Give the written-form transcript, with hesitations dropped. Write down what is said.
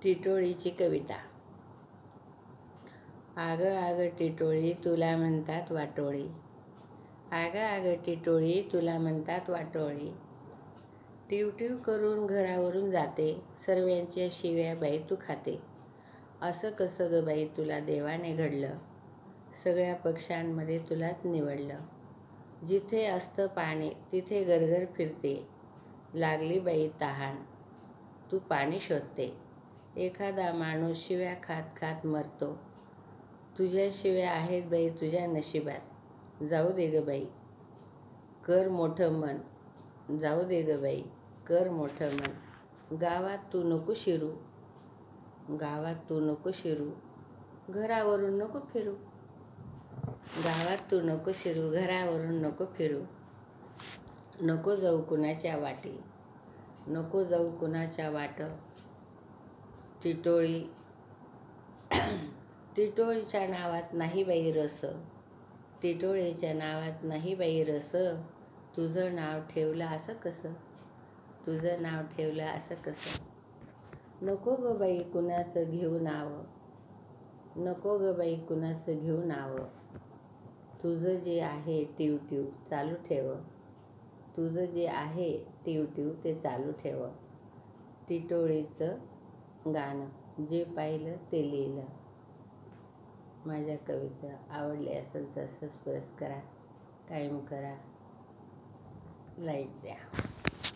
टिटोळीची कविता. आगं आगं टिटोळी तुला म्हणतात वाटोळी, आगं आगं टिटोळी तुला म्हणतात वाटोळी. टिवटिव करून घरावरून जाते, सर्वांच्या शिव्या बाई तू खाते. असं कसं ग बाई तुला देवाने घडलं, सगळ्या पक्ष्यांमध्ये तुलाच निवडलं. जिथे असतं पाणी तिथे गरगर फिरते, लागली बाई तहान तू पाणी शोधते. एखादा माणूस शिव्या खात खात मरतो, तुझ्या शिव्या आहेत बाई तुझ्या नशिबात. जाऊ दे ग बाई कर मोठं मन, जाऊ दे ग बाई कर मोठं मन. गावात तू नको शिरू, गावात तू नको शिरू, घरावरून नको फिरू. गावात तू नको शिरू, घरावरून नको फिरू. नको जाऊ कुणाच्या वाटी, नको जाऊ कुणाच्या वाट. टिटोळी टिटोळीच्या नावात नाही बाई रस, टिटोळीच्या नावात नाही बाई रस. तुझं नाव ठेवलं असं कसं, तुझं नाव ठेवलं असं कसं. नको ग बाई कुणाचं घेऊ नाव, नको ग बाई कुणाचं घेऊ नाव. तुझं जे आहे टिवटिव चालू ठेव, तुझं जे आहे टिवटिव ते चालू ठेव. टिटोळीचं गाणं जे पाहिलं ते लिहिलं. माझ्या कविता आवडली असेल तर सबस्क्राईब करा, कायम करा, लाईक द्या.